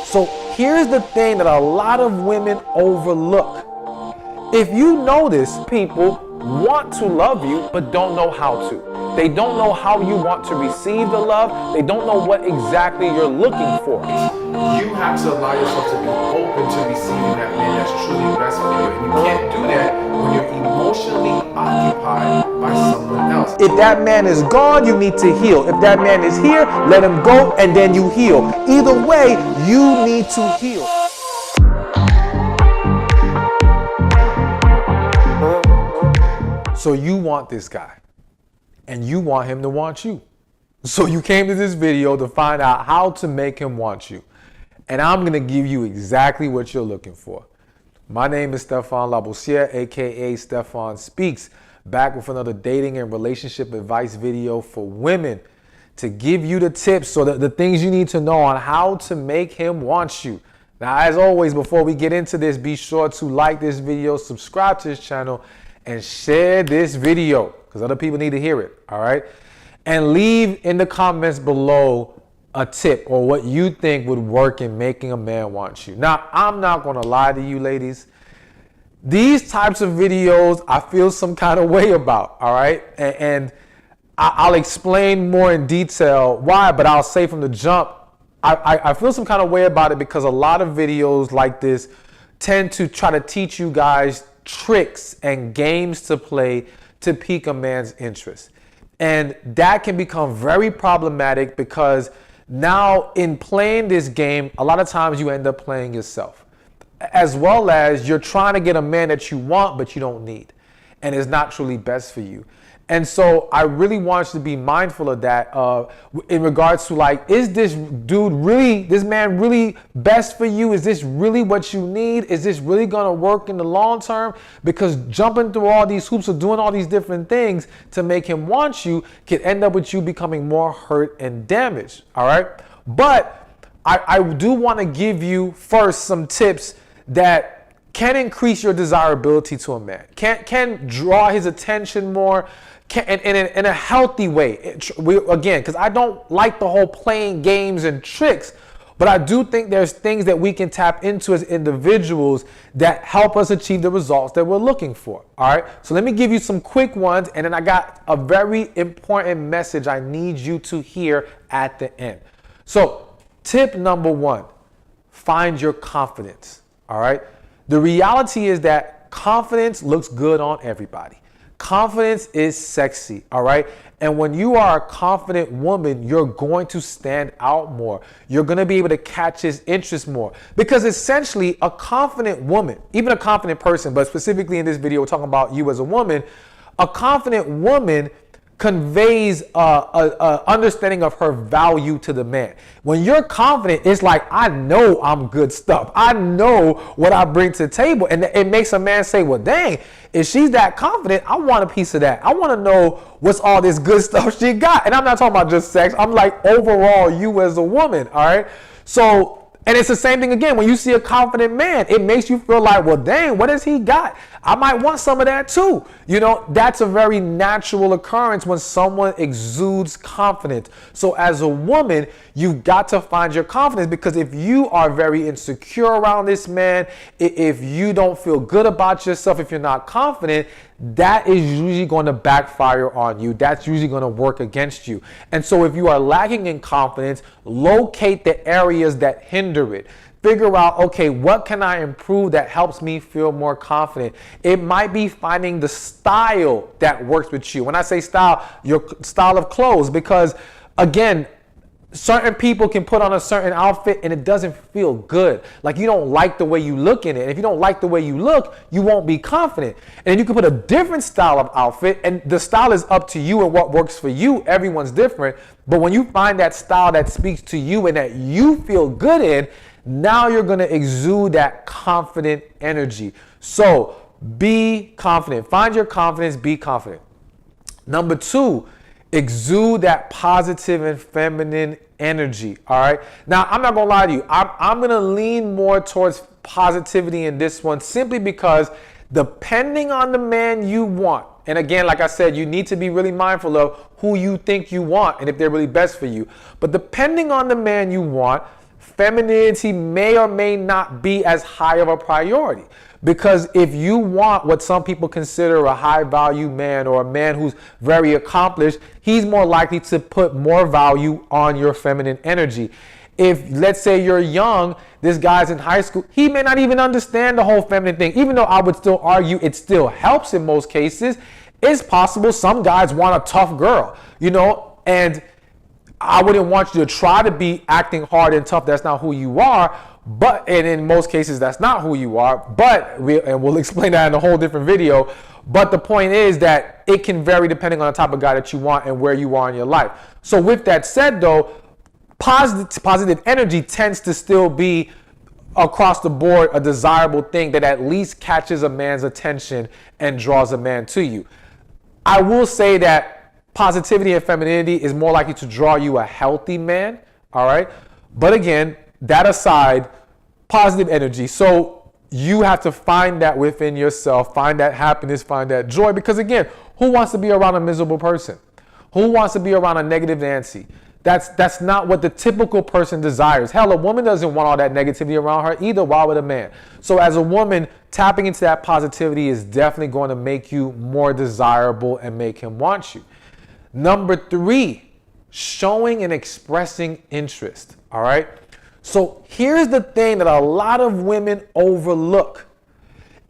So here's the thing that a lot of women overlook. If you notice, people want to love you but don't know how to. They don't know how you want to receive the love. They don't know what exactly you're looking for. You have to allow yourself to be open to receiving that man that's truly best for you. And you can't do that when you're emotionally occupied by someone else. If that man is gone, you need to heal. If that man is here, let him go and then you heal. Either way, you need to heal. So you want this guy and you want him to want you. So you came to this video to find out how to make him want you. And I'm going to give you exactly what you're looking for. My name is Stephan Labossiere, aka Stephan Speaks, back with another dating and relationship advice video for women to give you the tips, so that the things you need to know on how to make him want you. Now, as always, before we get into this, be sure to like this video, subscribe to this channel, and share this video because other people need to hear it, all right? And leave in the comments below a tip or what you think would work in making a man want you. Now, I'm not gonna lie to you ladies. These types of videos, I feel some kind of way about, all right? And I'll explain more in detail why, but I'll say from the jump, I feel some kind of way about it because a lot of videos like this tend to try to teach you guys tricks and games to play to pique a man's interest. And that can become very problematic because now in playing this game, a lot of times you end up playing yourself, as well as you're trying to get a man that you want but you don't need and is not truly best for you. And so I really want you to be mindful of that in regards to, like, is this dude really, this man really best for you? Is this really what you need? Is this really gonna work in the long term? Because jumping through all these hoops or doing all these different things to make him want you can end up with you becoming more hurt and damaged, all right? But I do wanna give you first some tips that can increase your desirability to a man, can draw his attention more, in a healthy way. Again, because I don't like the whole playing games and tricks, but I do think there's things that we can tap into as individuals that help us achieve the results that we're looking for. All right, so let me give you some quick ones, and then I got a very important message I need you to hear at the end. So tip number one, find your confidence. All right, the reality is that confidence looks good on everybody. Confidence is sexy, all right? And when you are a confident woman, you're going to stand out more. You're going to be able to catch his interest more. Because essentially, a confident woman, even a confident person, but specifically in this video, we're talking about you as a woman, a confident woman conveys a understanding of her value to the man. When you're confident, it's like, I know I'm good stuff. I know what I bring to the table. And it makes a man say, well, dang, if she's that confident, I want a piece of that. I want to know what's all this good stuff she got. And I'm not talking about just sex. I'm like overall you as a woman, all right? So, and it's the same thing again. When you see a confident man, it makes you feel like, well, dang, what has he got? I might want some of that too. You know, that's a very natural occurrence when someone exudes confidence. So as a woman, you've got to find your confidence, because if you are very insecure around this man, if you don't feel good about yourself, if you're not confident, that is usually going to backfire on you. That's usually going to work against you. And so if you are lacking in confidence, locate the areas that hinder it. Figure out, okay, what can I improve that helps me feel more confident? It might be finding the style that works with you. When I say style, your style of clothes, because again, certain people can put on a certain outfit and it doesn't feel good. Like you don't like the way you look in it. And if you don't like the way you look, you won't be confident. And you can put a different style of outfit, and the style is up to you and what works for you. Everyone's different. But when you find that style that speaks to you and that you feel good in, now you're going to exude that confident energy. So be confident. Find your confidence. Be confident. Number two, exude that positive and feminine energy. All right. Now, I'm not going to lie to you. I'm going to lean more towards positivity in this one, simply because depending on the man you want, and again, like I said, you need to be really mindful of who you think you want and if they're really best for you. But depending on the man you want, femininity may or may not be as high of a priority. Because if you want what some people consider a high value man or a man who's very accomplished, he's more likely to put more value on your feminine energy. If, let's say you're young, this guy's in high school, he may not even understand the whole feminine thing. Even though I would still argue it still helps in most cases, it's possible some guys want a tough girl, and I wouldn't want you to try to be acting hard and tough. That's not who you are. And in most cases, that's not who you are. And we'll explain that in a whole different video. But the point is that it can vary depending on the type of guy that you want and where you are in your life. So with that said, though, positive energy tends to still be across the board a desirable thing that at least catches a man's attention and draws a man to you. I will say that positivity and femininity is more likely to draw you a healthy man, all right? But again, that aside, positive energy. So you have to find that within yourself, find that happiness, find that joy. Because again, who wants to be around a miserable person? Who wants to be around a negative Nancy? That's not what the typical person desires. Hell, a woman doesn't want all that negativity around her either. Why would a man? So as a woman, tapping into that positivity is definitely going to make you more desirable and make him want you. Number 3, showing and expressing interest. All right. So here's the thing that a lot of women overlook.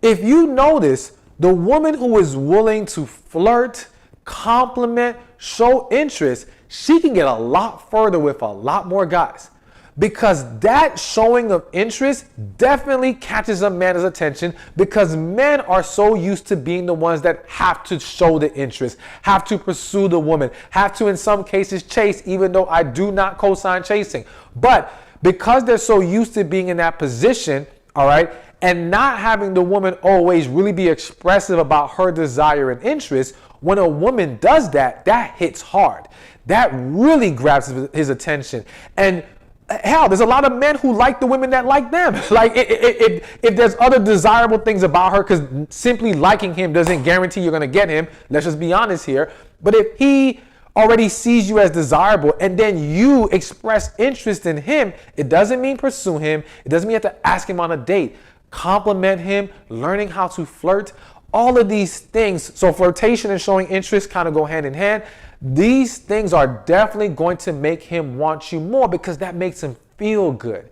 If you notice, the woman who is willing to flirt, compliment, show interest, she can get a lot further with a lot more guys. Because that showing of interest definitely catches a man's attention, because men are so used to being the ones that have to show the interest, have to pursue the woman, have to in some cases chase, even though I do not co-sign chasing. But because they're so used to being in that position, all right, and not having the woman always really be expressive about her desire and interest, when a woman does that, that hits hard. That really grabs his attention. And hell, there's a lot of men who like the women that like them. Like if there's other desirable things about her, because simply liking him doesn't guarantee you're going to get him. Let's just be honest here. But if he already sees you as desirable and then you express interest in him, it doesn't mean pursue him. It doesn't mean you have to ask him on a date. Compliment him, learning how to flirt, all of these things. So flirtation and showing interest kind of go hand in hand. These things are definitely going to make him want you more, because that makes him feel good.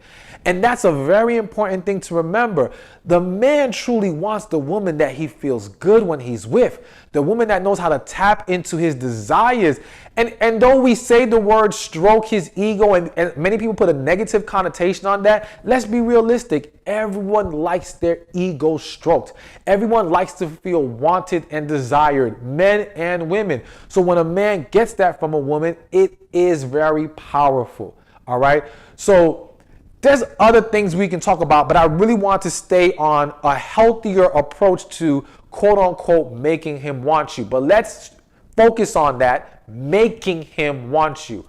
And that's a very important thing to remember. The man truly wants the woman that he feels good when he's with, the woman that knows how to tap into his desires. And though we say the word stroke his ego, and many people put a negative connotation on that, let's be realistic. Everyone likes their ego stroked. Everyone likes to feel wanted and desired, men and women. So when a man gets that from a woman, it is very powerful. All right. So there's other things we can talk about, but I really want to stay on a healthier approach to quote unquote making him want you. But let's focus on that, making him want you.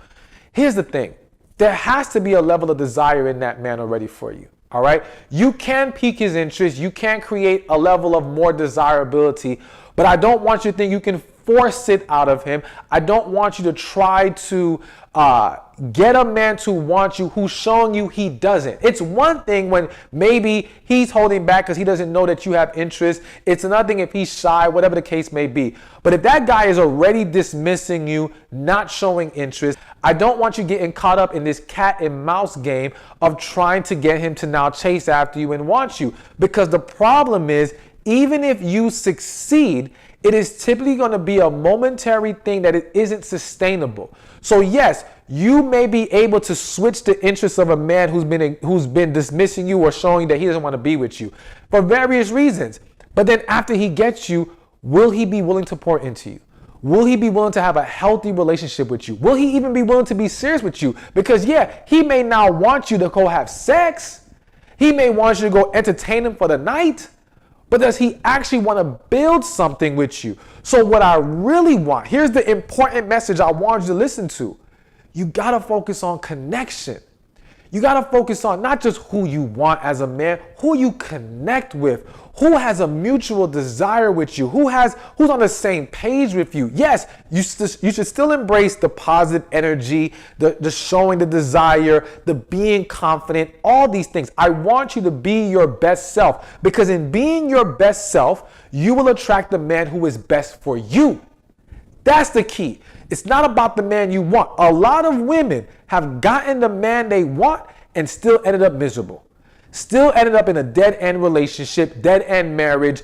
Here's the thing. There has to be a level of desire in that man already for you. All right. You can pique his interest. You can create a level of more desirability, but I don't want you to think you can force it out of him. I don't want you to try to get a man to want you who's showing you he doesn't. It's one thing when maybe he's holding back because he doesn't know that you have interest. It's another thing if he's shy, whatever the case may be. But if that guy is already dismissing you, not showing interest, I don't want you getting caught up in this cat and mouse game of trying to get him to now chase after you and want you. Because the problem is, even if you succeed, it is typically going to be a momentary thing that it isn't sustainable. So yes, you may be able to switch the interest of a man who's been dismissing you or showing that he doesn't want to be with you for various reasons. But then after he gets you, will he be willing to pour into you? Will he be willing to have a healthy relationship with you? Will he even be willing to be serious with you? Because yeah, he may now want you to go have sex. He may want you to go entertain him for the night. But does he actually want to build something with you? So what I really want, here's the important message I want you to listen to. You got to focus on connection. You got to focus on not just who you want as a man, who you connect with, who has a mutual desire with you, who's on the same page with you. Yes, you should still embrace the positive energy, the showing the desire, the being confident, all these things. I want you to be your best self, because in being your best self, you will attract the man who is best for you. That's the key. It's not about the man you want. A lot of women have gotten the man they want and still ended up miserable. Still ended up in a dead-end relationship, dead-end marriage.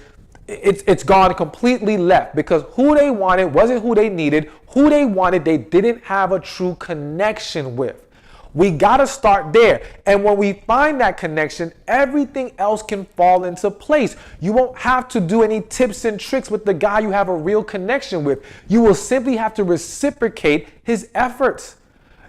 It's gone completely left because who they wanted wasn't who they needed. Who they wanted, they didn't have a true connection with. We got to start there. And when we find that connection, everything else can fall into place. You won't have to do any tips and tricks with the guy you have a real connection with. You will simply have to reciprocate his efforts.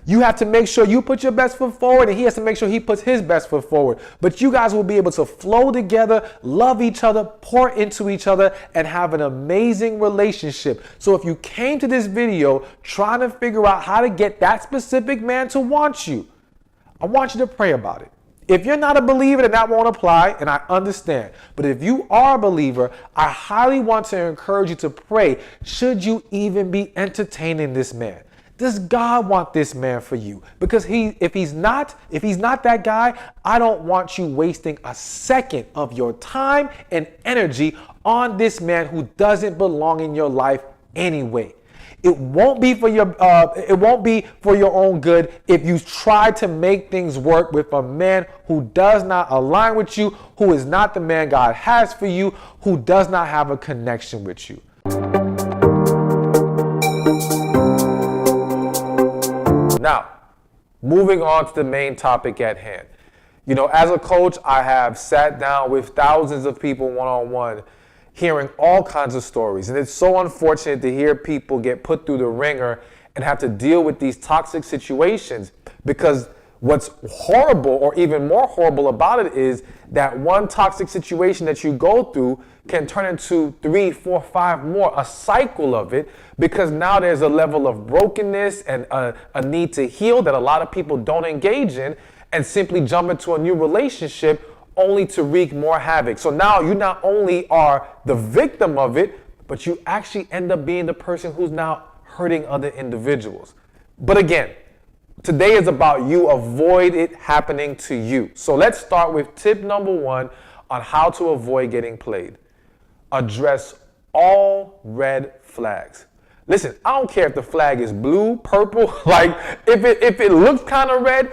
You have to make sure you put your best foot forward, and he has to make sure he puts his best foot forward. But you guys will be able to flow together, love each other, pour into each other, and have an amazing relationship. So if you came to this video trying to figure out how to get that specific man to want you, I want you to pray about it. If you're not a believer, then that won't apply, and I understand. But if you are a believer, I highly want to encourage you to pray, should you even be entertaining this man? Does God want this man for you? Because if he's not that guy, I don't want you wasting a second of your time and energy on this man who doesn't belong in your life anyway. It won't be for your own good if you try to make things work with a man who does not align with you, who is not the man God has for you, who does not have a connection with you. Now, moving on to the main topic at hand. You know, as a coach, I have sat down with thousands of people one-on-one, hearing all kinds of stories. And it's so unfortunate to hear people get put through the ringer and have to deal with these toxic situations, because what's horrible, or even more horrible about it, is that one toxic situation that you go through can turn into 3, 4, 5 more, a cycle of it, because now there's a level of brokenness and a need to heal that a lot of people don't engage in, and simply jump into a new relationship only to wreak more havoc. So now you not only are the victim of it, but you actually end up being the person who's now hurting other individuals. But again, today is about you avoid it happening to you. So let's start with tip number 1 on how to avoid getting played. Address all red flags. Listen, I don't care if the flag is blue, purple, like if it looks kind of red,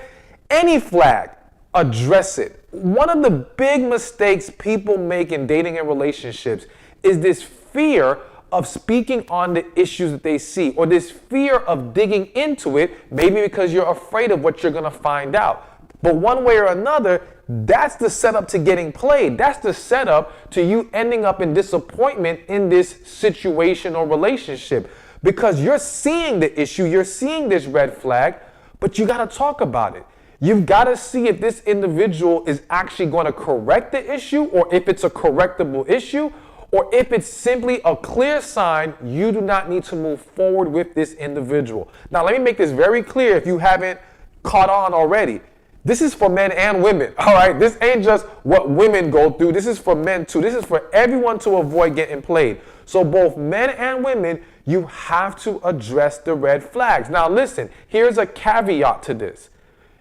any flag, address it. One of the big mistakes people make in dating and relationships is this fear of speaking on the issues that they see, or this fear of digging into it, maybe because you're afraid of what you're going to find out. But one way or another, that's the setup to getting played. That's the setup to you ending up in disappointment in this situation or relationship, because you're seeing the issue, you're seeing this red flag, but you got to talk about it. You've got to see if this individual is actually going to correct the issue, or if it's a correctable issue, or if it's simply a clear sign you do not need to move forward with this individual. Now, let me make this very clear if you haven't caught on already. This is for men and women, all right? This ain't just what women go through. This is for men too. This is for everyone to avoid getting played. So both men and women, you have to address the red flags. Now, listen, here's a caveat to this.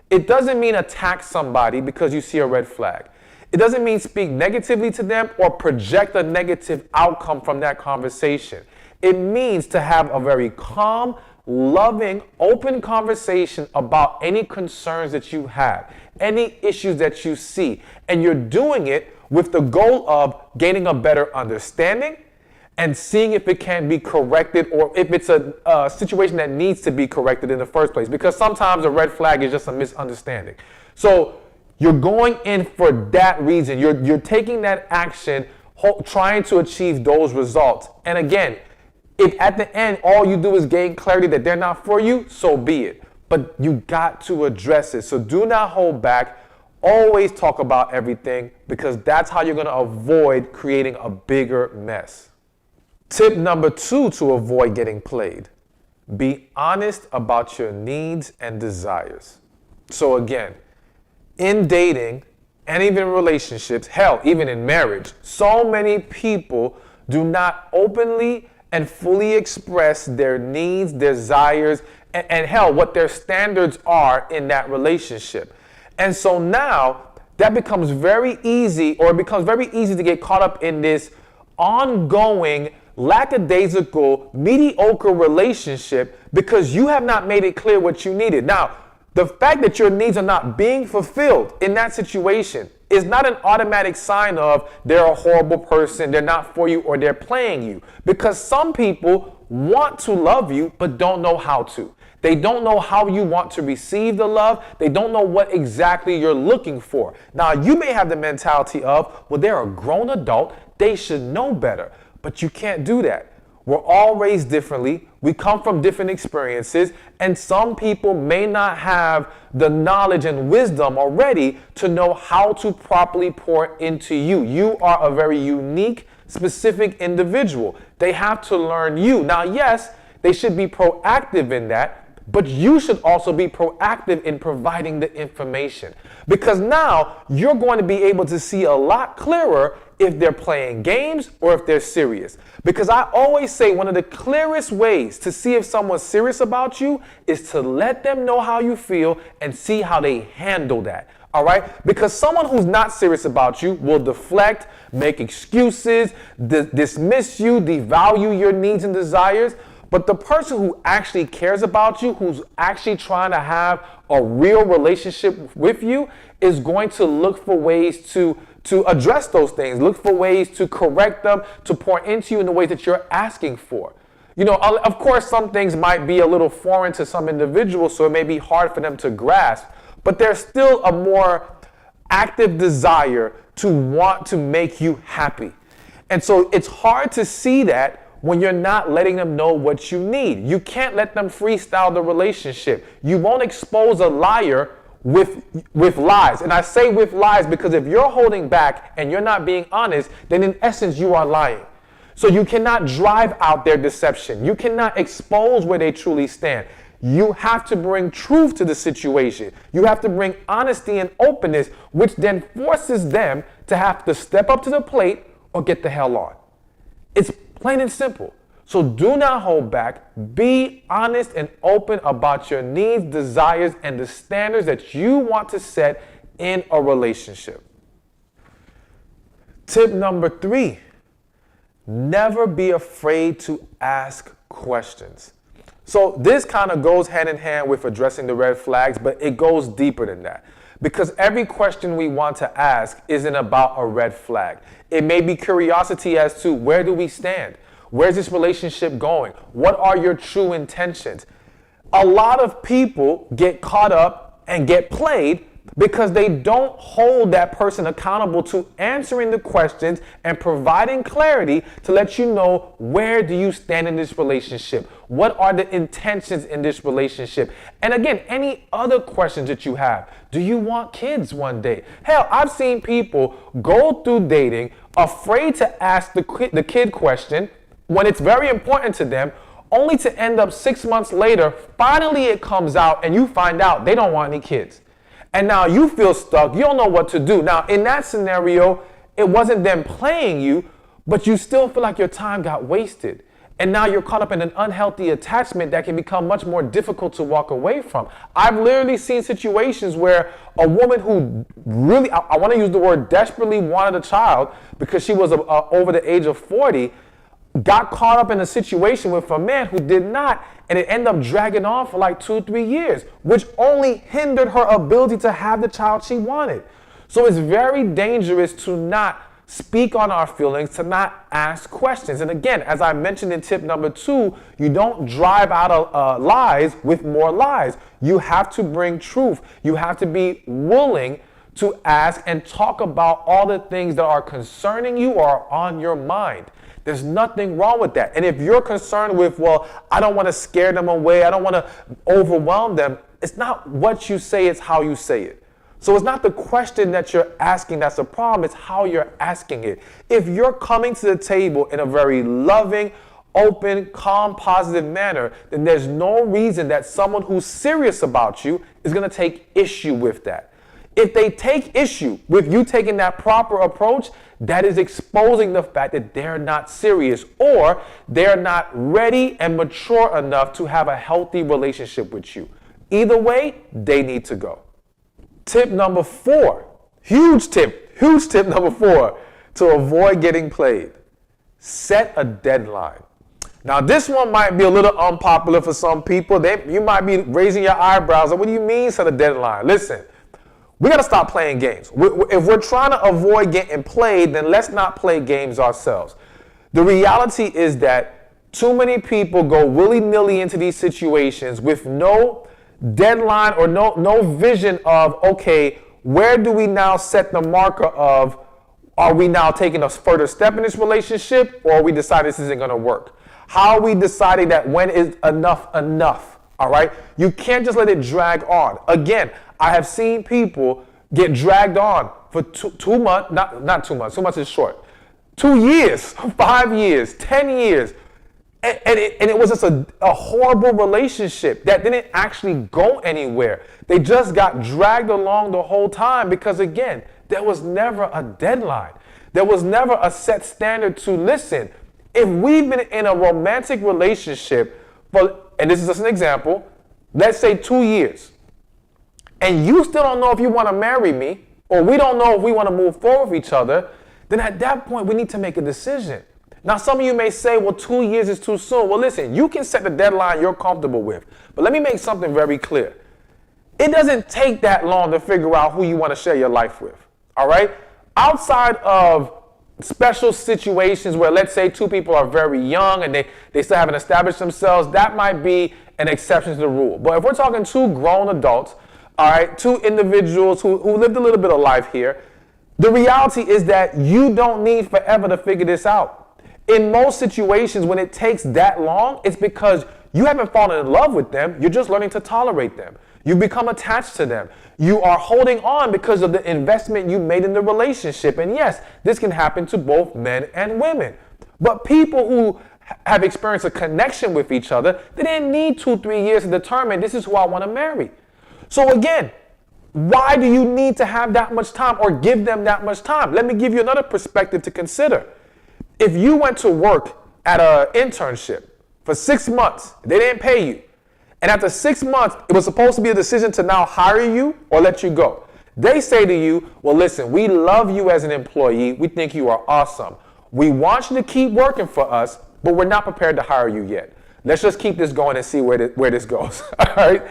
It doesn't mean attack somebody because you see a red flag. It doesn't mean speak negatively to them or project a negative outcome from that conversation. It means to have a very calm, loving, open conversation about any concerns that you have, any issues that you see. And you're doing it with the goal of gaining a better understanding and seeing if it can be corrected, or if it's a situation that needs to be corrected in the first place. Because sometimes a red flag is just a misunderstanding. So you're going in for that reason. You're taking that action, trying to achieve those results. And again, if at the end all you do is gain clarity that they're not for you, so be it. But you got to address it. So do not hold back. Always talk about everything, because that's how you're going to avoid creating a bigger mess. Tip number 2 to avoid getting played: be honest about your needs and desires. So again, in dating and even in relationships, hell, even in marriage, so many people do not openly and fully express their needs, desires, and hell, what their standards are in that relationship. And so now that becomes very easy, or it becomes very easy to get caught up in this ongoing, lackadaisical, mediocre relationship because you have not made it clear what you needed. Now, the fact that your needs are not being fulfilled in that situation is not an automatic sign of they're a horrible person, they're not for you, or they're playing you. Because some people want to love you but don't know how to. They don't know how you want to receive the love. They don't know what exactly you're looking for. Now, you may have the mentality of, well, they're a grown adult, they should know better. But you can't do that. We're all raised differently. We come from different experiences, and some people may not have the knowledge and wisdom already to know how to properly pour into you. You are a very unique, specific individual. They have to learn you. Now, yes, they should be proactive in that, but you should also be proactive in providing the information. Because now you're going to be able to see a lot clearer if they're playing games or if they're serious. Because I always say one of the clearest ways to see if someone's serious about you is to let them know how you feel and see how they handle that. All right? Because someone who's not serious about you will deflect, make excuses, dismiss you, devalue your needs and desires. But the person who actually cares about you, who's actually trying to have a real relationship with you, is going to look for ways to address those things, look for ways to correct them, to pour into you in the ways that you're asking for. You know, of course, some things might be a little foreign to some individuals, so it may be hard for them to grasp, but there's still a more active desire to want to make you happy. And so it's hard to see that when you're not letting them know what you need. You can't let them freestyle the relationship. You won't expose a liar with lies. And I say with lies because if you're holding back and you're not being honest, then in essence you are lying. So you cannot drive out their deception. You cannot expose where they truly stand. You have to bring truth to the situation. You have to bring honesty and openness, which then forces them to have to step up to the plate or get the hell on. It's plain and simple. So do not hold back. Be honest and open about your needs, desires, and the standards that you want to set in a relationship. Tip number 3, never be afraid to ask questions. So this kind of goes hand in hand with addressing the red flags, but it goes deeper than that. Because every question we want to ask isn't about a red flag. It may be curiosity as to where do we stand? Where's this relationship going? What are your true intentions? A lot of people get caught up and get played because they don't hold that person accountable to answering the questions and providing clarity to let you know where do you stand in this relationship? What are the intentions in this relationship? And again, any other questions that you have. Do you want kids one day? Hell, I've seen people go through dating afraid to ask the kid question when it's very important to them, only to end up 6 months later, finally it comes out and you find out they don't want any kids. And now you feel stuck. You don't know what to do. Now, in that scenario, it wasn't them playing you, but you still feel like your time got wasted. And now you're caught up in an unhealthy attachment that can become much more difficult to walk away from. I've literally seen situations where a woman who really, I want to use the word desperately wanted a child because she was over the age of 40, got caught up in a situation with a man who did not, and it ended up dragging on for like 2-3 years, which only hindered her ability to have the child she wanted. So it's very dangerous to not speak on our feelings, to not ask questions. And again, as I mentioned in tip number 2, you don't drive out lies with more lies. You have to bring truth. You have to be willing to ask and talk about all the things that are concerning you or are on your mind. There's nothing wrong with that. And if you're concerned with, well, I don't want to scare them away, I don't want to overwhelm them, it's not what you say, it's how you say it. So it's not the question that you're asking that's the problem, it's how you're asking it. If you're coming to the table in a very loving, open, calm, positive manner, then there's no reason that someone who's serious about you is going to take issue with that. If they take issue with you taking that proper approach, that is exposing the fact that they're not serious or they're not ready and mature enough to have a healthy relationship with you. Either way, they need to go. Tip number 4, huge tip number 4 to avoid getting played. Set a deadline. Now, this one might be a little unpopular for some people. You might be raising your eyebrows. Like, what do you mean set a deadline? Listen, we got to stop playing games. If we're trying to avoid getting played, then let's not play games ourselves. The reality is that too many people go willy-nilly into these situations with no deadline or no vision of, okay, where do we now set the marker of, are we now taking a further step in this relationship, or are we deciding this isn't going to work? How are we deciding that when is enough, all right? You can't just let it drag on. Again, I have seen people get dragged on for 2 months, not 2 months, 2 months is short, 2 years, 5 years, 10 years, and it was just a horrible relationship that didn't actually go anywhere. They just got dragged along the whole time because, again, there was never a deadline. There was never a set standard to listen. If we've been in a romantic relationship for, and this is just an example, let's say 2 years, and you still don't know if you want to marry me, or we don't know if we want to move forward with each other, then at that point we need to make a decision. Now, some of you may say, well, 2 years is too soon. Well, listen, you can set the deadline you're comfortable with, but let me make something very clear. It doesn't take that long to figure out who you want to share your life with, all right? Outside of special situations where, let's say, 2 people are very young and they still haven't established themselves, that might be an exception to the rule. But if we're talking 2 grown adults, all right, 2 individuals who lived a little bit of life here, the reality is that you don't need forever to figure this out. In most situations, when it takes that long, it's because you haven't fallen in love with them. You're just learning to tolerate them. You become attached to them. You are holding on because of the investment you made in the relationship. And yes, this can happen to both men and women. But people who have experienced a connection with each other, they didn't need 2-3 years to determine this is who I want to marry. So again, why do you need to have that much time or give them that much time? Let me give you another perspective to consider. If you went to work at an internship for 6 months, they didn't pay you, and after 6 months, it was supposed to be a decision to now hire you or let you go. They say to you, well, listen, we love you as an employee. We think you are awesome. We want you to keep working for us, but we're not prepared to hire you yet. Let's just keep this going and see where this goes, all right?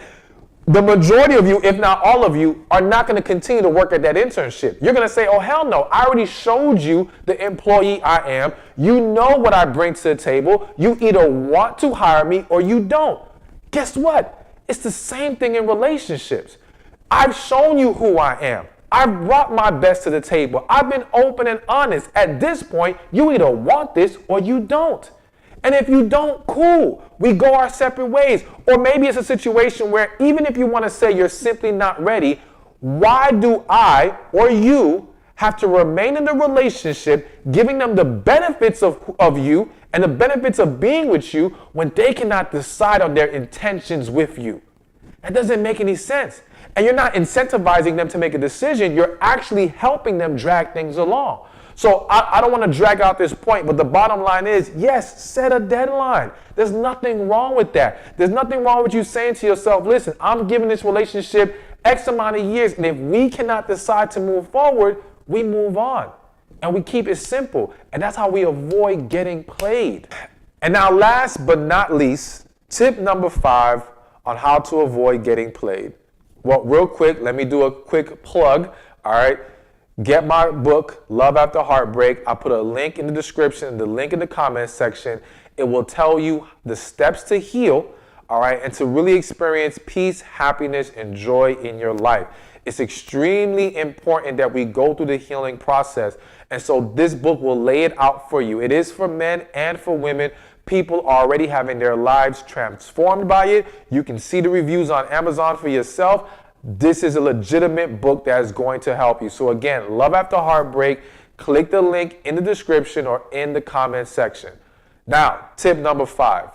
The majority of you, if not all of you, are not going to continue to work at that internship. You're going to say, oh, hell no. I already showed you the employee I am. You know what I bring to the table. You either want to hire me or you don't. Guess what? It's the same thing in relationships. I've shown you who I am. I've brought my best to the table. I've been open and honest. At this point, you either want this or you don't. And if you don't, cool. We go our separate ways. Or maybe it's a situation where even if you want to say you're simply not ready, why do I or you have to remain in the relationship, giving them the benefits of you and the benefits of being with you when they cannot decide on their intentions with you? That doesn't make any sense. And you're not incentivizing them to make a decision. You're actually helping them drag things along. So I don't want to drag out this point, but the bottom line is, yes, set a deadline. There's nothing wrong with that. There's nothing wrong with you saying to yourself, listen, I'm giving this relationship X amount of years, and if we cannot decide to move forward, we move on. And we keep it simple. And that's how we avoid getting played. And now last but not least, tip number 5 on how to avoid getting played. Well, real quick, let me do a quick plug, all right? Get my book, Love After Heartbreak. I put a link in the description, the link in the comments section. It will tell you the steps to heal, all right, and to really experience peace, happiness, and joy in your life. It's extremely important that we go through the healing process. And so this book will lay it out for you. It is for men and for women. People are already having their lives transformed by it. You can see the reviews on Amazon for yourself. This is a legitimate book that is going to help you. So again, Love After Heartbreak. Click the link in the description or in the comment section. Now, tip number 5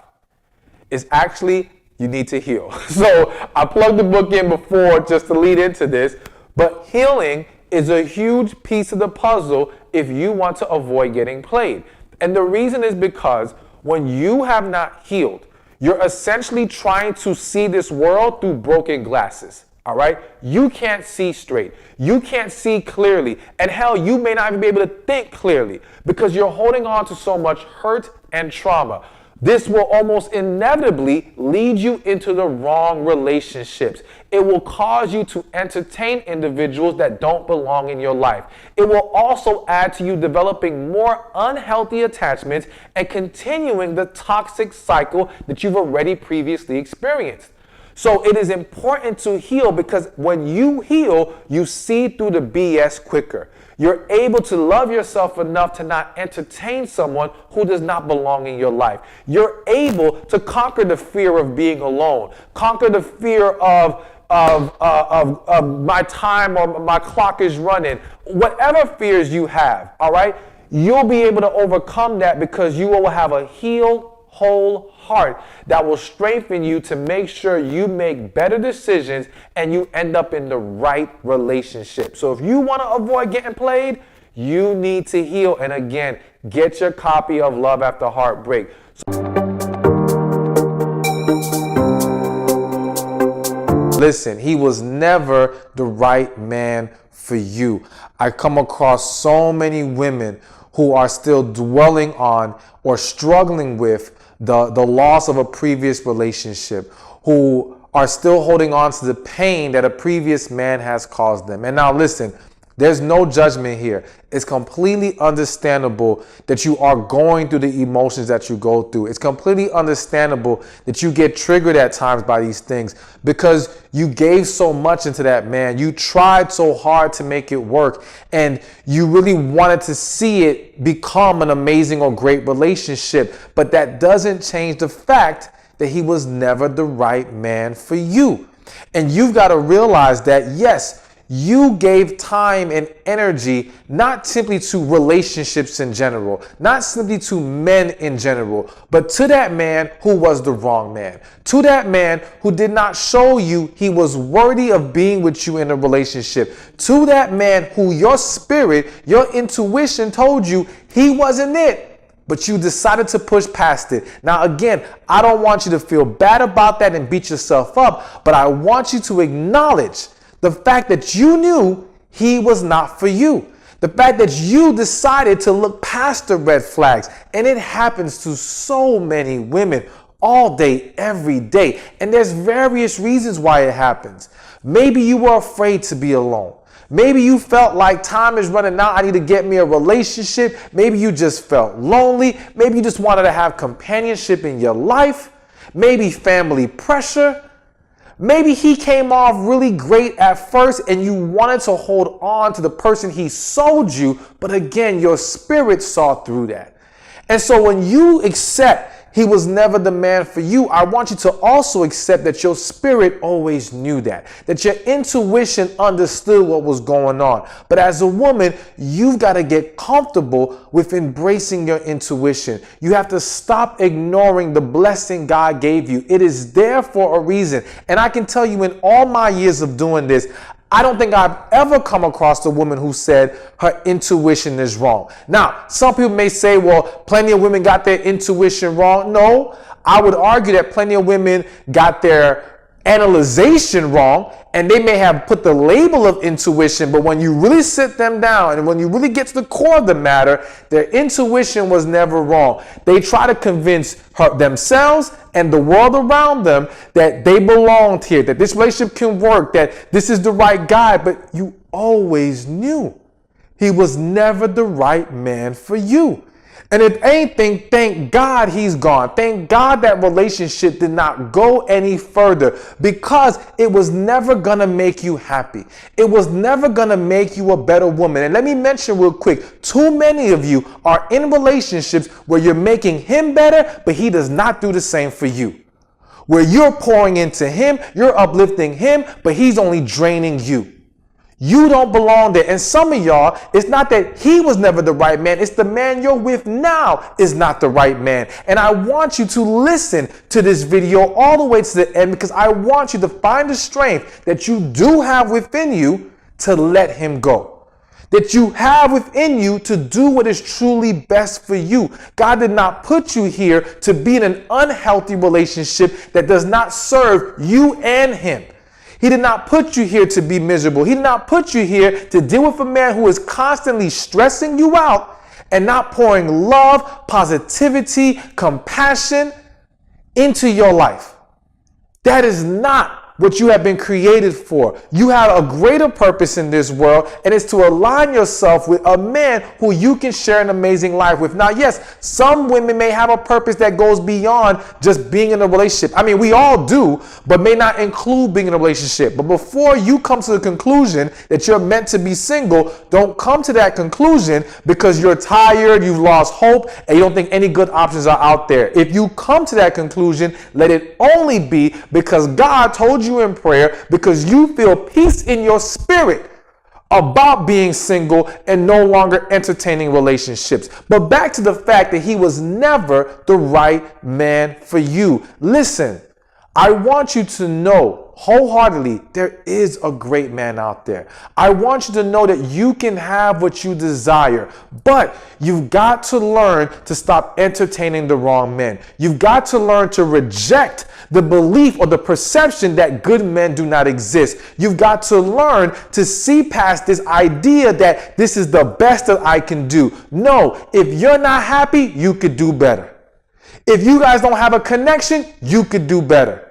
is actually you need to heal. So I plugged the book in before just to lead into this, But healing is a huge piece of the puzzle if you want to avoid getting played. And the reason is because when you have not healed, you're essentially trying to see this world through broken glasses. All right? You can't see straight. You can't see clearly. And hell, you may not even be able to think clearly because you're holding on to so much hurt and trauma. This will almost inevitably lead you into the wrong relationships. It will cause you to entertain individuals that don't belong in your life. It will also add to you developing more unhealthy attachments and continuing the toxic cycle that you've already previously experienced. So it is important to heal because when you heal, you see through the BS quicker. You're able to love yourself enough to not entertain someone who does not belong in your life. You're able to conquer the fear of being alone, conquer the fear of my time or my clock is running. Whatever fears you have, all right, you'll be able to overcome that because you will have a healed, whole heart that will strengthen you to make sure you make better decisions and you end up in the right relationship. So if you want to avoid getting played, you need to heal. And again, get your copy of Love After Heartbreak. Listen, he was never the right man for you. I come across so many women who are still dwelling on or struggling with the loss of a previous relationship, who are still holding on to the pain that a previous man has caused them. And now listen, there's no judgment here. It's completely understandable that you are going through the emotions that you go through. It's completely understandable that you get triggered at times by these things because you gave so much into that man. You tried so hard to make it work and you really wanted to see it become an amazing or great relationship. But that doesn't change the fact that he was never the right man for you. And you've got to realize that, yes, you gave time and energy not simply to relationships in general, not simply to men in general, but to that man who was the wrong man, to that man who did not show you he was worthy of being with you in a relationship, to that man who your spirit, your intuition told you he wasn't it, but you decided to push past it. Now, again, I don't want you to feel bad about that and beat yourself up, but I want you to acknowledge the fact that you knew he was not for you. The fact that you decided to look past the red flags. And it happens to so many women all day, every day. And there's various reasons why it happens. Maybe you were afraid to be alone. Maybe you felt like time is running out. I need to get me a relationship. Maybe you just felt lonely. Maybe you just wanted to have companionship in your life. Maybe family pressure. Maybe he came off really great at first and you wanted to hold on to the person he sold you, but again, your spirit saw through that. And so when you accept he was never the man for you, I want you to also accept that your spirit always knew that your intuition understood what was going on. But as a woman, you've got to get comfortable with embracing your intuition. You have to stop ignoring the blessing God gave you. It is there for a reason. And I can tell you in all my years of doing this, I don't think I've ever come across a woman who said her intuition is wrong. Now, some people may say, well, plenty of women got their intuition wrong. No, I would argue that plenty of women got their analyzation wrong, and they may have put the label of intuition, but when you really sit them down and when you really get to the core of the matter, their intuition was never wrong. They try to convince themselves and the world around them that they belonged here, that this relationship can work, that this is the right guy, but you always knew he was never the right man for you. And if anything, thank God he's gone. Thank God that relationship did not go any further because it was never going to make you happy. It was never going to make you a better woman. And let me mention real quick, too many of you are in relationships where you're making him better, but he does not do the same for you. Where you're pouring into him, you're uplifting him, but he's only draining you. You don't belong there. And some of y'all, it's not that he was never the right man. It's the man you're with now is not the right man. And I want you to listen to this video all the way to the end because I want you to find the strength that you do have within you to let him go. That you have within you to do what is truly best for you. God did not put you here to be in an unhealthy relationship that does not serve you and him. He did not put you here to be miserable. He did not put you here to deal with a man who is constantly stressing you out and not pouring love, positivity, compassion into your life. That is not what you have been created for. You have a greater purpose in this world, and it's to align yourself with a man who you can share an amazing life with. Now, yes, some women may have a purpose that goes beyond just being in a relationship. I mean, we all do, but may not include being in a relationship. But before you come to the conclusion that you're meant to be single, don't come to that conclusion because you're tired, you've lost hope, and you don't think any good options are out there. If you come to that conclusion, let it only be because God told you in prayer, because you feel peace in your spirit about being single and no longer entertaining relationships. But back to the fact that he was never the right man for you. Listen, I want you to know wholeheartedly there is a great man out there. I want you to know that you can have what you desire, but you've got to learn to stop entertaining the wrong men. You've got to learn to reject the belief or the perception that good men do not exist. You've got to learn to see past this idea that this is the best that I can do. No, if you're not happy, you could do better. If you guys don't have a connection, you could do better.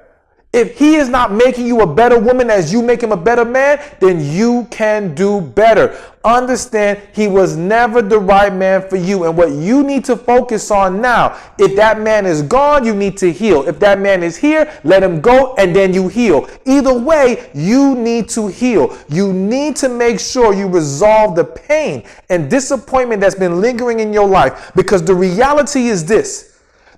If he is not making you a better woman as you make him a better man, then you can do better. Understand, he was never the right man for you. And what you need to focus on now, if that man is gone, you need to heal. If that man is here, let him go and then you heal. Either way, you need to heal. You need to make sure you resolve the pain and disappointment that's been lingering in your life, because the reality is this.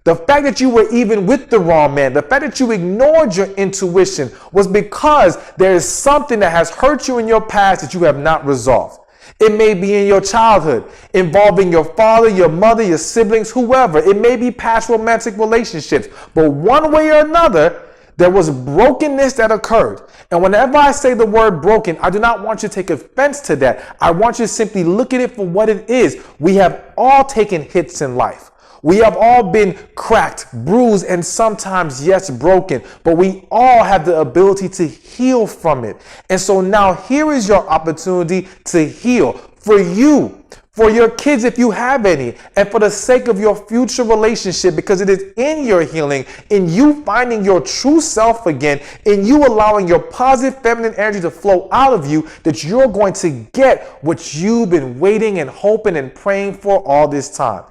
The fact that you were even with the wrong man, the fact that you ignored your intuition was because there is something that has hurt you in your past that you have not resolved. It may be in your childhood, involving your father, your mother, your siblings, whoever. It may be past romantic relationships. But one way or another, there was brokenness that occurred. And whenever I say the word broken, I do not want you to take offense to that. I want you to simply look at it for what it is. We have all taken hits in life. We have all been cracked, bruised, and sometimes, yes, broken, but we all have the ability to heal from it. And so now here is your opportunity to heal for you, for your kids if you have any, and for the sake of your future relationship, because it is in your healing, in you finding your true self again, in you allowing your positive feminine energy to flow out of you, that you're going to get what you've been waiting and hoping and praying for all this time.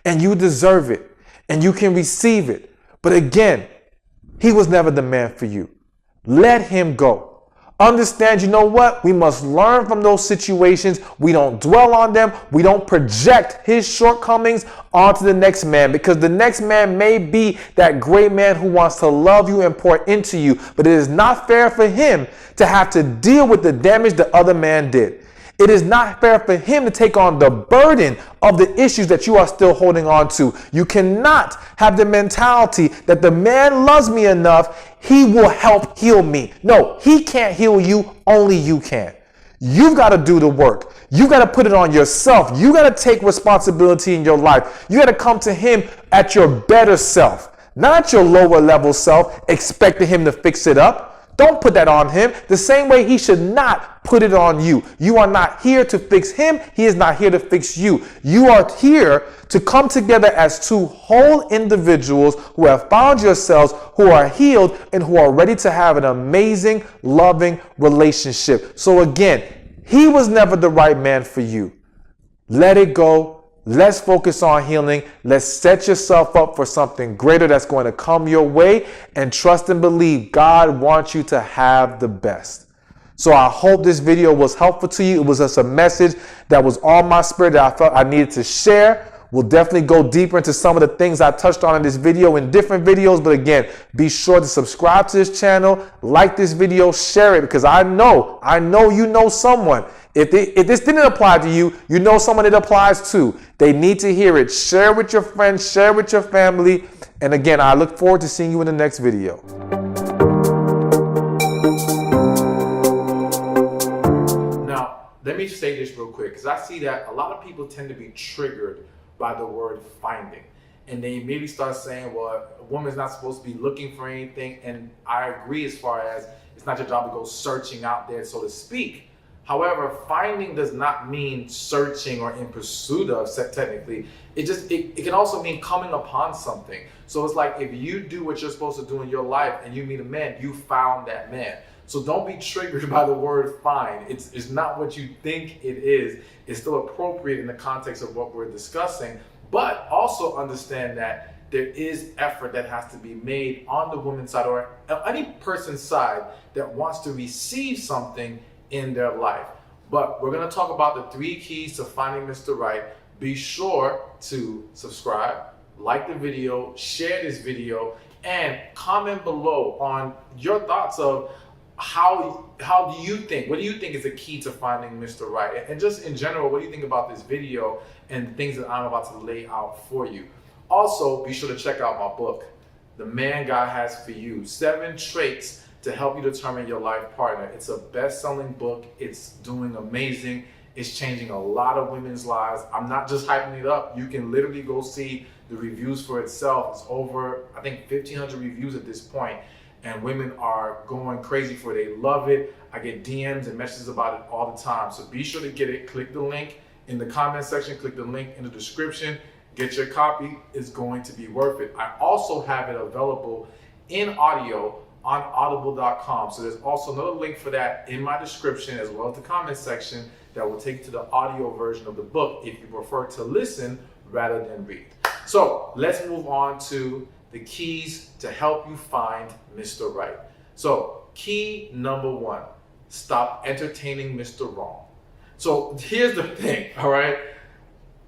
And you deserve it, and you can receive it. But again, he was never the man for you. Let him go. Understand, you know what? We must learn from those situations. We don't dwell on them. We don't project his shortcomings onto the next man, because the next man may be that great man who wants to love you and pour into you. But it is not fair for him to have to deal with the damage the other man did. It is not fair for him to take on the burden of the issues that you are still holding on to. You cannot have the mentality that the man loves me enough, he will help heal me. No, he can't heal you, only you can. You've got to do the work. You got to put it on yourself. You got to take responsibility in your life. You got to come to him at your better self, not your lower level self, expecting him to fix it up. Don't put that on him the same way he should not put it on you. You are not here to fix him. He is not here to fix you. You are here to come together as two whole individuals who have found yourselves, who are healed, and who are ready to have an amazing, loving relationship. So again, he was never the right man for you. Let it go. Let's focus on healing. Let's set yourself up for something greater that's going to come your way, and trust and believe God wants you to have the best. So I hope this video was helpful to you. It was just a message that was on my spirit that I felt I needed to share. We'll definitely go deeper into some of the things I touched on in this video in different videos. But again, be sure to subscribe to this channel, like this video, share it, because I know you know someone. If this didn't apply to you, you know someone it applies to. They need to hear it. Share with your friends, share with your family. And again, I look forward to seeing you in the next video. let me say this real quick, because I see that a lot of people tend to be triggered by the word finding. And they immediately start saying, well, a woman's not supposed to be looking for anything. And I agree as far as it's not your job to go searching out there, so to speak. However, finding does not mean searching or in pursuit of, technically. It can also mean coming upon something. So it's like if you do what you're supposed to do in your life and you meet a man, you found that man. So don't be triggered by the word find. It's not what you think it is. It's still appropriate in the context of what we're discussing. But also understand that there is effort that has to be made on the woman's side or any person's side that wants to receive something in their life. But we're going to talk about the 3 keys to finding Mr. Right. Be sure to subscribe, like the video, share this video, and comment below on your thoughts of how do you think, what do you think is the key to finding Mr. Right? And just in general, what do you think about this video and things that I'm about to lay out for you? Also, be sure to check out my book, The Man God Has For You, 7 Traits to Help You Determine Your Life Partner. It's a best-selling book. It's doing amazing. It's changing a lot of women's lives. I'm not just hyping it up. You can literally go see the reviews for itself. It's over, I think, 1,500 reviews at this point. And women are going crazy for it. They love it. I get DMs and messages about it all the time. So be sure to get it. Click the link in the comment section. Click the link in the description. Get your copy. It's going to be worth it. I also have it available in audio on audible.com. So there's also another link for that in my description as well as the comment section that will take you to the audio version of the book if you prefer to listen rather than read. So let's move on to the keys to help you find Mr. Right. So key number 1, stop entertaining Mr. Wrong. So here's the thing, all right?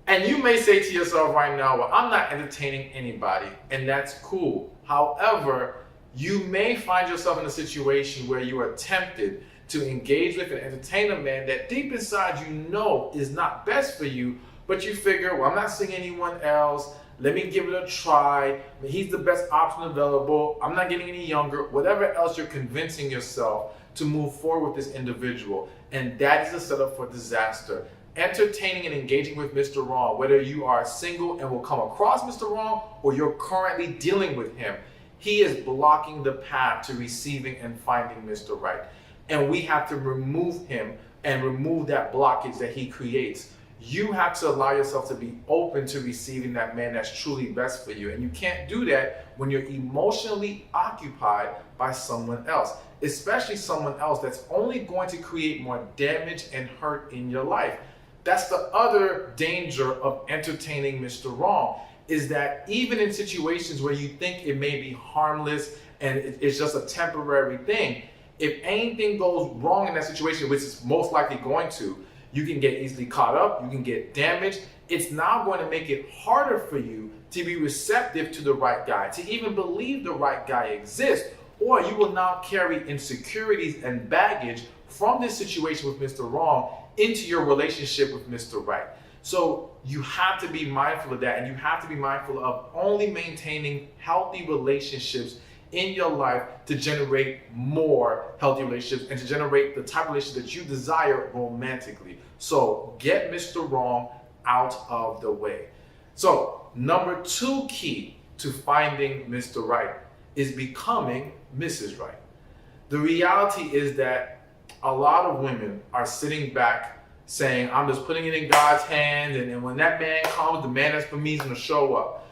And you may say to yourself right now, well, I'm not entertaining anybody, and that's cool. However, you may find yourself in a situation where you are tempted to engage with and entertain a man that deep inside you know is not best for you, but you figure, well, I'm not seeing anyone else. Let me give it a try. He's the best option available. I'm not getting any younger. Whatever else you're convincing yourself to move forward with this individual. And that is a setup for disaster. Entertaining and engaging with Mr. Wrong, whether you are single and will come across Mr. Wrong or you're currently dealing with him, he is blocking the path to receiving and finding Mr. Right. And we have to remove him and remove that blockage that he creates. You have to allow yourself to be open to receiving that man that's truly best for you. And you can't do that when you're emotionally occupied by someone else, especially someone else that's only going to create more damage and hurt in your life. That's the other danger of entertaining Mr. Wrong, is that even in situations where you think it may be harmless and it's just a temporary thing, if anything goes wrong in that situation, which is most likely going to, you can get easily caught up, you can get damaged. It's now going to make it harder for you to be receptive to the right guy, to even believe the right guy exists, or you will now carry insecurities and baggage from this situation with Mr. Wrong into your relationship with Mr. Right. So you have to be mindful of that, and you have to be mindful of only maintaining healthy relationships in your life to generate more healthy relationships and to generate the type of relationship that you desire romantically. So get Mr. Wrong out of the way. So number 2 key to finding Mr. Right is becoming Mrs. Right. The reality is that a lot of women are sitting back saying, I'm just putting it in God's hands, and when that man comes, the man that's for me is going to show up.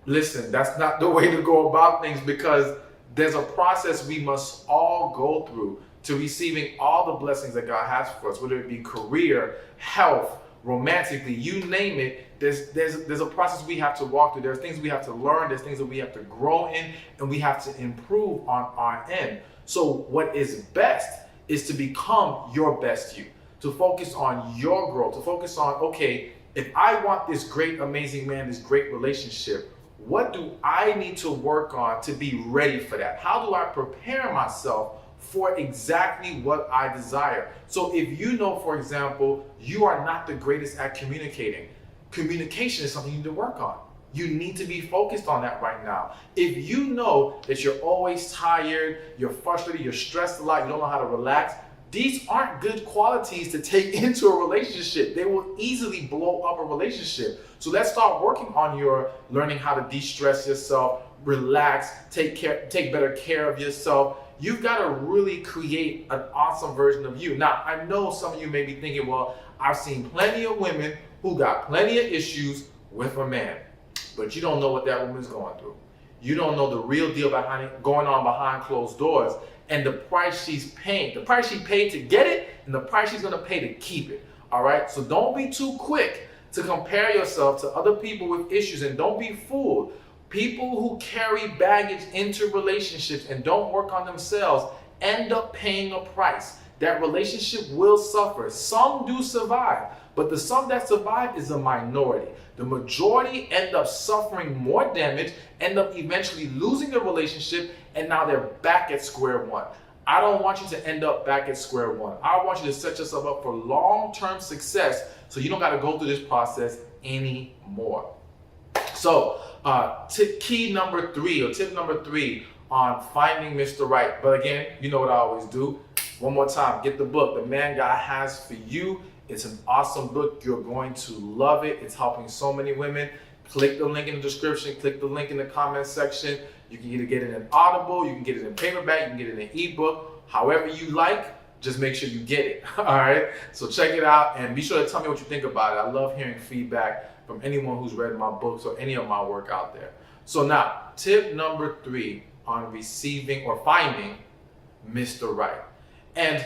Listen, that's not the way to go about things, because there's a process we must all go through to receiving all the blessings that God has for us, whether it be career, health, romantically, you name it. There's a process we have to walk through. There's things we have to learn. There's things that we have to grow in, and we have to improve on our end. So what is best is to become your best you, to focus on your growth, to focus on, okay, if I want this great, amazing man, this great relationship, what do I need to work on to be ready for that? How do I prepare myself for exactly what I desire? So if you know, for example, you are not the greatest at communicating, communication is something you need to work on. You need to be focused on that right now. If you know that you're always tired, you're frustrated, you're stressed a lot, you don't know how to relax, these aren't good qualities to take into a relationship. They will easily blow up a relationship. So let's start working on your learning how to de-stress yourself, relax, take better care of yourself. You've got to really create an awesome version of you. Now, I know some of you may be thinking, well, I've seen plenty of women who got plenty of issues with a man, but you don't know what that woman's going through. You don't know the real deal going on behind closed doors, and the price she's paying, the price she paid to get it, and the price she's gonna pay to keep it. All right, so don't be too quick to compare yourself to other people with issues, and don't be fooled. People who carry baggage into relationships and don't work on themselves end up paying a price. That relationship will suffer. Some do survive, but the some that survive is a minority. The majority end up suffering more damage, end up eventually losing the relationship, and now they're back at square one. I don't want you to end up back at square one. I want you to set yourself up for long-term success so you don't got to go through this process anymore. So, tip number three on finding Mr. Right. But again, you know what I always do. One more time, get the book, The Man God Has for You. It's an awesome book. You're going to love it. It's helping so many women. Click the link in the description. Click the link in the comment section. You can either get it in Audible, you can get it in paperback, you can get it in ebook. However you like, just make sure you get it. All right? So check it out and be sure to tell me what you think about it. I love hearing feedback from anyone who's read my books or any of my work out there. So now, tip number 3 on receiving or finding Mr. Right. And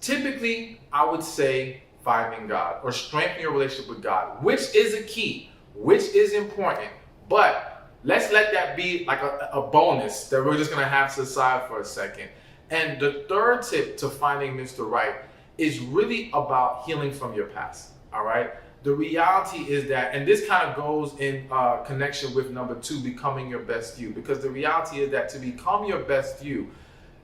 typically, I would say finding God or strengthening your relationship with God, which is a key, which is important. But let's let that be like a bonus that we're just going to have to aside for a second. And the third tip to finding Mr. Right is really about healing from your past. All right. The reality is that, and this kind of goes in connection with number 2, becoming your best you, because the reality is that to become your best you,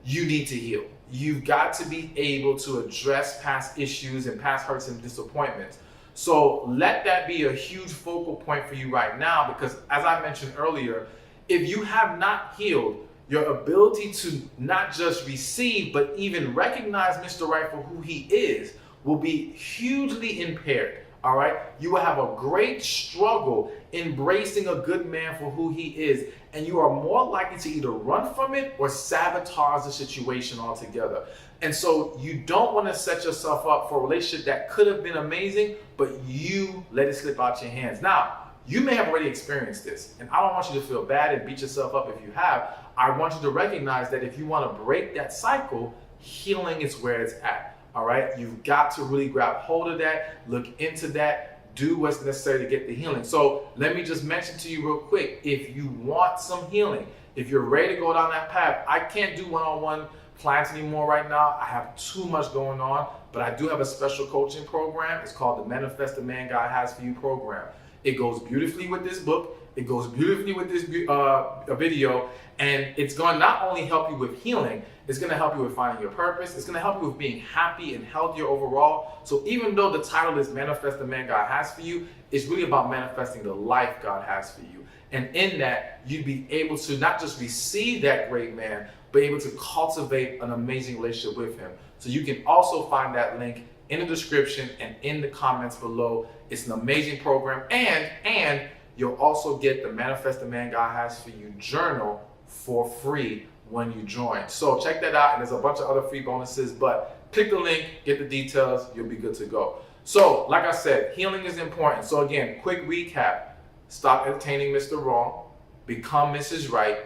you need to heal. You've got to be able to address past issues and past hurts and disappointments. So let that be a huge focal point for you right now, because as I mentioned earlier, if you have not healed, your ability to not just receive, but even recognize Mr. Right for who he is will be hugely impaired. All right, you will have a great struggle embracing a good man for who he is, and you are more likely to either run from it or sabotage the situation altogether. And so you don't want to set yourself up for a relationship that could have been amazing, but you let it slip out your hands. Now, you may have already experienced this, and I don't want you to feel bad and beat yourself up if you have. I want you to recognize that if you want to break that cycle, healing is where it's at. All right, you've got to really grab hold of that, look into that, do what's necessary to get the healing. So let me just mention to you real quick, if you want some healing, if you're ready to go down that path, I can't do one-on-one clients anymore right now. I have too much going on, but I do have a special coaching program. It's called the Manifest the Man God Has for You program. It goes beautifully with this book. It goes beautifully with this video, and it's going to not only help you with healing, it's going to help you with finding your purpose. It's going to help you with being happy and healthier overall. So even though the title is Manifest the Man God Has for You, it's really about manifesting the life God has for you. And in that, you'd be able to not just receive that great man, but able to cultivate an amazing relationship with him. So you can also find that link in the description and in the comments below. It's an amazing program, and you'll also get the Manifest the Man God Has for You journal for free when you join. So check that out, and there's a bunch of other free bonuses, but click the link, get the details, you'll be good to go. So like I said, healing is important. So again, quick recap: stop entertaining Mr. Wrong, become Mrs. Right,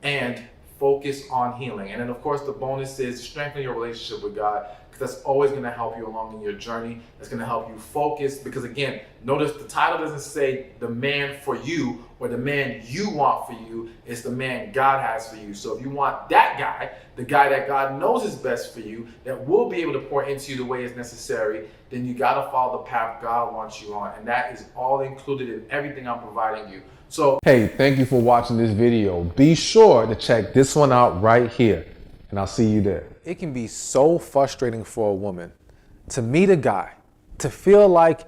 and focus on healing. And then of course the bonus is strengthen your relationship with God, because that's always going to help you along in your journey. That's going to help you focus, because again, notice the title doesn't say the man for you or the man you want for you. It's the man God has for you. So if you want that guy, the guy that God knows is best for you, that will be able to pour into you the way it's necessary, then you got to follow the path God wants you on. And that is all included in everything I'm providing you. So, hey, thank you for watching this video. Be sure to check this one out right here, and I'll see you there. It can be so frustrating for a woman to meet a guy, to feel like,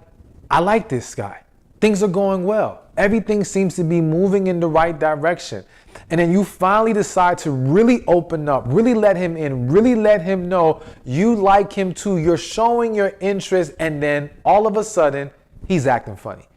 I like this guy. Things are going well. Everything seems to be moving in the right direction. And then you finally decide to really open up, really let him in, really let him know you like him too. You're showing your interest, and then all of a sudden, he's acting funny.